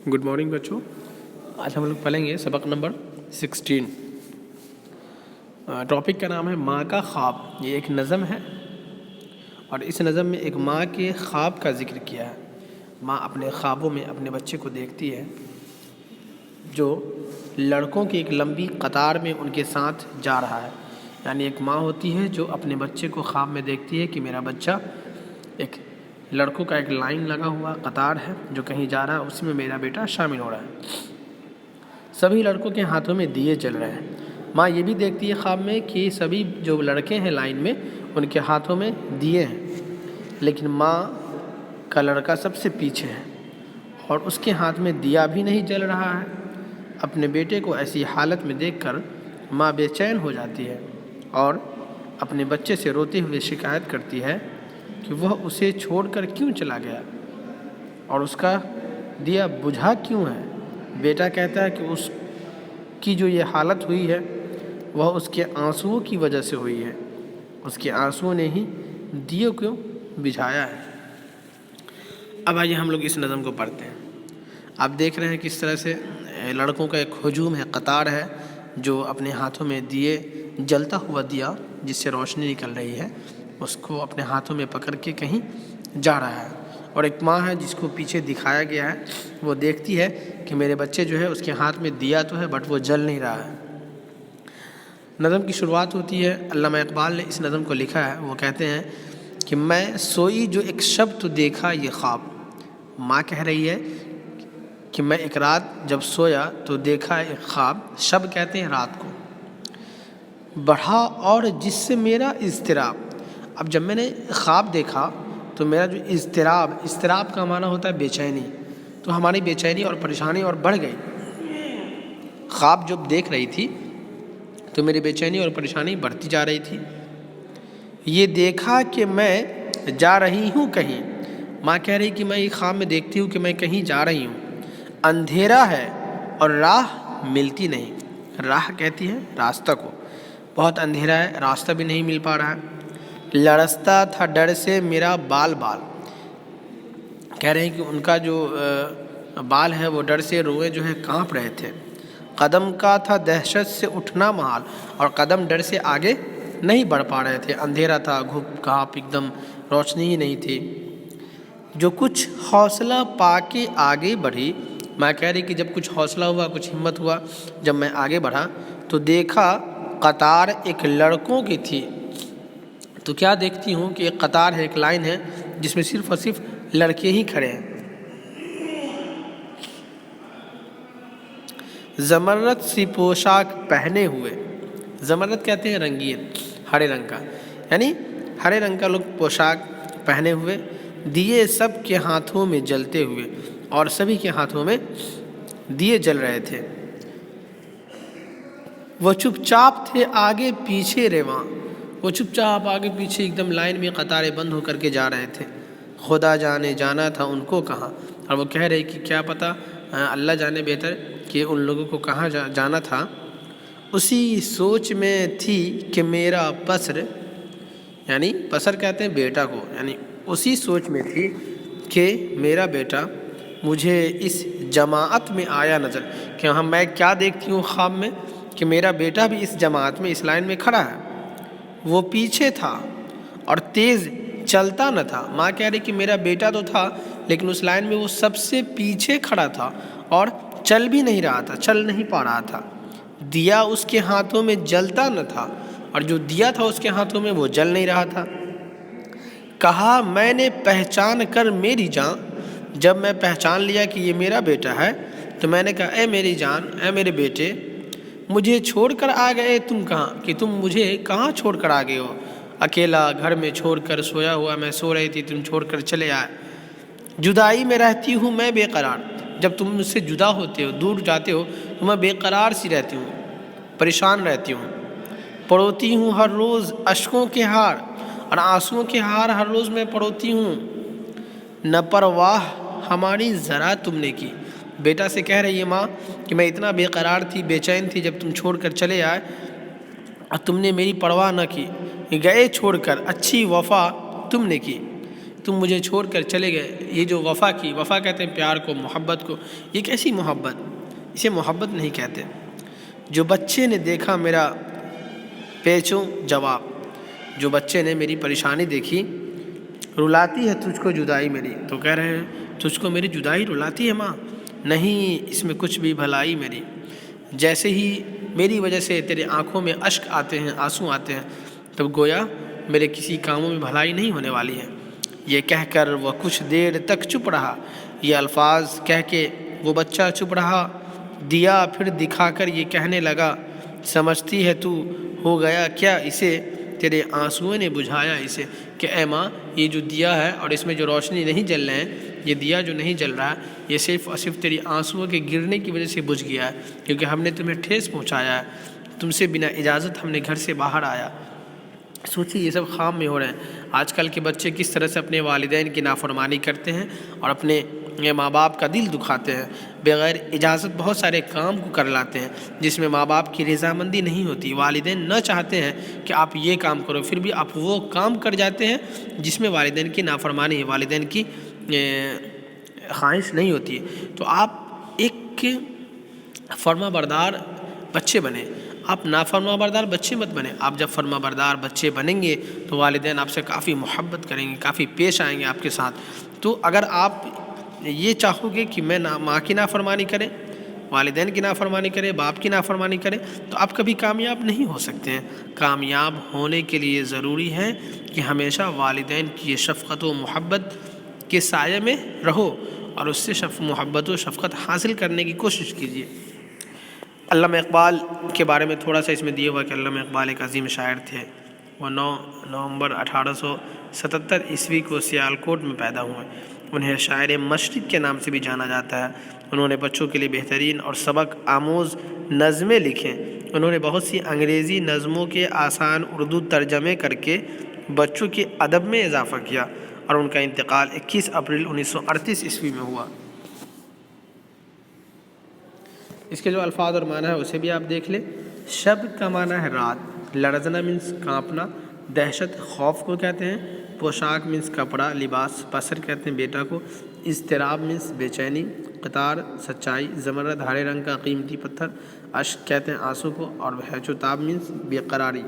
Good morning बच्चों। आज हम लोग पढ़ेंगे सबक नंबर 16। टॉपिक का नाम है माँ का ख्वाब। ये एक नज़म है और इस नज़म में एक माँ के ख्वाब का जिक्र किया है। माँ अपने ख्वाबों में अपने बच्चे को देखती है जो लड़कों की एक लंबी कतार में उनके साथ जा रहा है। यानी एक माँ होती है जो अपने बच्चे को ख्वाब में देखती है कि मेरा बच्चा एक लड़कों का एक लाइन लगा हुआ कतार है जो कहीं जा रहा है, उसी में मेरा बेटा शामिल हो रहा है। सभी लड़कों के हाथों में दिए जल रहे हैं। माँ ये भी देखती है ख्वाब में कि सभी जो लड़के हैं लाइन में उनके हाथों में दिए हैं, लेकिन माँ का लड़का सबसे पीछे है और उसके हाथ में दिया भी नहीं जल रहा है। अपने बेटे को ऐसी हालत में देखकर माँ बेचैन हो जाती है और अपने बच्चे से रोते हुए शिकायत करती है कि वह उसे छोड़कर क्यों चला गया और उसका दिया बुझा क्यों है। बेटा कहता है कि उसकी जो ये हालत हुई है वह उसके आंसुओं की वजह से हुई है। उसके आंसुओं ने ही दिए को बुझाया है। अब आइए हम लोग इस नज़म को पढ़ते हैं। आप देख रहे हैं किस तरह से लड़कों का एक हुजूम है, कतार है जो अपने हाथों में दिए, जलता हुआ दिया जिससे रोशनी निकल रही है, उसको अपने हाथों में पकड़ के कहीं जा रहा है। और एक माँ है जिसको पीछे दिखाया गया है, वो देखती है कि मेरे बच्चे जो है उसके हाथ में दिया तो है बट वो जल नहीं रहा है। नज़म की शुरुआत होती है, अल्लामा इकबाल ने इस नज़म को लिखा है। वो कहते हैं कि मैं सोई जो एक शब तो देखा ये ख्वाब। माँ कह रही है कि मैं एक रात जब सोया तो देखा एक ख्वाब, शब कहते हैं रात को, बढ़ा और जिससे मेरा इज़्तिराब। अब जब मैंने ख्वाब देखा तो मेरा जो इज़्तिराब का माना होता है बेचैनी, तो हमारी बेचैनी और परेशानी और बढ़ गई। ख्वाब जब देख रही थी तो मेरी बेचैनी और परेशानी बढ़ती जा रही थी। ये देखा कि मैं जा रही हूँ कहीं। माँ कह रही कि मैं ये ख्वाब में देखती हूँ कि मैं कहीं जा रही हूँ। अंधेरा है और राह मिलती नहीं। राह कहती है रास्ता को, बहुत अंधेरा है, रास्ता भी नहीं मिल पा रहा है। लरसता था डर से मेरा बाल बाल। कह रहे हैं कि उनका जो बाल है वो डर से, रोए जो है कांप रहे थे। कदम का था दहशत से उठना महाल, और कदम डर से आगे नहीं बढ़ पा रहे थे। अंधेरा था, घुप घाप, एकदम रोशनी ही नहीं थी। जो कुछ हौसला पाके आगे बढ़ी। मैं कह रही कि जब कुछ हौसला हुआ, कुछ हिम्मत हुआ, जब मैं आगे बढ़ा तो देखा कतार एक लड़कों की थी। तो क्या देखती हूँ कि एक कतार है, एक लाइन है जिसमें सिर्फ और सिर्फ लड़के ही खड़े हैं। ज़मरत सी पोशाक पहने हुए। ज़मरत कहते हैं रंगीन, हरे रंग का, यानी हरे रंग का लोग पोशाक पहने हुए, दिए सब के हाथों में जलते हुए, और सभी के हाथों में दिए जल रहे थे। वो चुपचाप थे आगे पीछे रेवां। वो चुपचाप आगे पीछे एकदम लाइन में कतारें बंद होकर के जा रहे थे। खुदा जाने जाना था उनको कहाँ। और वो कह रहे कि क्या पता, अल्लाह जाने बेहतर कि उन लोगों को कहाँ जाना था। उसी सोच में थी कि मेरा पसर, यानी पसर कहते हैं बेटा को, यानी उसी सोच में थी कि मेरा बेटा मुझे इस जमाअत में आया नज़र। कि हाँ, मैं क्या देखती हूँ ख्वाब में कि मेरा बेटा भी इस जमाअत में, इस लाइन में खड़ा है। वो पीछे था और तेज़ चलता न था। माँ कह रही कि मेरा बेटा तो था लेकिन उस लाइन में वो सबसे पीछे खड़ा था और चल भी नहीं रहा था, चल नहीं पा रहा था। दिया उसके हाथों में जलता न था, और जो दिया था उसके हाथों में वो जल नहीं रहा था। कहा मैंने पहचान कर मेरी जान। जब मैं पहचान लिया कि ये मेरा बेटा है तो मैंने कहा, ए मेरी जान, ए मेरे बेटे, मुझे छोड़कर आ गए तुम कहाँ, कि तुम मुझे कहाँ छोड़कर आ गए हो। अकेला घर में छोड़कर सोया हुआ मैं सो रही थी, तुम छोड़कर चले आए। जुदाई में रहती हूँ मैं बेकरार। जब तुम मुझसे जुदा होते हो, दूर जाते हो, तो मैं बेकरार सी रहती हूँ, परेशान रहती हूँ। परोती हूँ हर रोज़ अश्कों के हार, और आंसुओं के हार हर रोज़ मैं परोती हूँ। न परवाह हमारी ज़रा तुमने की। बेटा से कह रही है माँ कि मैं इतना बेकरार थी, बेचैन थी जब तुम छोड़कर चले आए, और तुमने मेरी परवाह न की, गए छोड़कर, अच्छी वफ़ा तुमने की। تم مجھے چھوڑ کر چلے گئے۔ یہ جو وفا کی، وفا کہتے ہیں پیار کو، محبت کو، یہ کیسی محبت؟ اسے محبت نہیں کہتے۔ جو بچے نے دیکھا میرا پیچوں جواب، جو بچے نے میری پریشانی دیکھی، رلاتی ہے تجھ کو جدائی میری، تو کہہ رہے ہیں تجھ کو میری جدائی رلاتی ہے ماں؟ نہیں اس میں کچھ بھی بھلائی میری، جیسے ہی میری وجہ سے تیرے آنکھوں میں اشک آتے ہیں، آنسو آتے ہیں، تب گویا میرے کسی کاموں میں بھلائی نہیں ہونے والی ہے۔ یہ کہہ کر وہ کچھ دیر تک چپ رہا، یہ الفاظ کہہ کے وہ بچہ چپ رہا، دیا پھر دکھا کر یہ کہنے لگا، سمجھتی ہے تو ہو گیا کیا اسے، تیرے آنسوؤں نے بجھایا اسے۔ کہ اے ماں یہ جو دیا ہے اور اس میں جو روشنی نہیں جل رہے ہیں، یہ دیا جو نہیں جل رہا ہے، یہ صرف اور صرف تیری آنسوؤں کے گرنے کی وجہ سے بجھ گیا ہے، کیونکہ ہم نے تمہیں ٹھیس پہنچایا ہے، تم سے بنا اجازت ہم نے گھر سے باہر آیا۔ سوچیے یہ سب خواب میں ہو رہے ہیں۔ آج کل کے بچے کس طرح سے اپنے والدین کی نافرمانی کرتے ہیں اور اپنے ماں باپ کا دل دکھاتے ہیں، بغیر اجازت بہت سارے کام کو کر لاتے ہیں جس میں ماں باپ کی رضامندی نہیں ہوتی۔ والدین نہ چاہتے ہیں کہ آپ یہ کام کرو، پھر بھی آپ وہ کام کر جاتے ہیں جس میں والدین کی نافرمانی ہے، والدین کی خواہش نہیں ہوتی ہے۔ تو آپ ایک فرما بردار بچے بنیں، آپ نافرما بردار بچے مت بنیں۔ آپ جب فرما بردار بچے بنیں گے تو والدین آپ سے کافی محبت کریں گے، کافی پیش آئیں گے آپ کے ساتھ۔ تو اگر آپ یہ چاہو گے کہ میں ماں کی نافرمانی کریں، والدین کی نافرمانی کرے، باپ کی نافرمانی کرے، تو آپ کبھی کامیاب نہیں ہو سکتے ہیں۔ کامیاب ہونے کے لیے ضروری ہے کہ ہمیشہ والدین کی شفقت و محبت کے سائے میں رہو اور اس سے محبت و شفقت حاصل کرنے کی کوشش کیجیے۔ علامہ اقبال کے بارے میں تھوڑا سا اس میں دیا ہوا کہ علامہ اقبال ایک عظیم شاعر تھے۔ وہ 9 نومبر 1877 عیسوی کو سیالکوٹ میں پیدا ہوئے۔ انہیں شاعر مشرق کے نام سے بھی جانا جاتا ہے۔ انہوں نے بچوں کے لیے بہترین اور سبق آموز نظمیں لکھیں۔ انہوں نے بہت سی انگریزی نظموں کے آسان اردو ترجمے کر کے بچوں کے ادب میں اضافہ کیا، اور ان کا انتقال 21 اپریل 1938 عیسوی میں ہوا۔ اس کے جو الفاظ اور معنی ہے اسے بھی آپ دیکھ لیں۔ شب کا معنی ہے رات، لرزنا مینس کانپنا، دہشت خوف کو کہتے ہیں، پوشاک مینس کپڑا لباس، پسر کہتے ہیں بیٹا کو، اضطراب مینس بے چینی، قطار سچائی، زمرد ہرے رنگ کا قیمتی پتھر، اشک کہتے ہیں آنسو کو، اور ہیچو تاب مینس بے قراری۔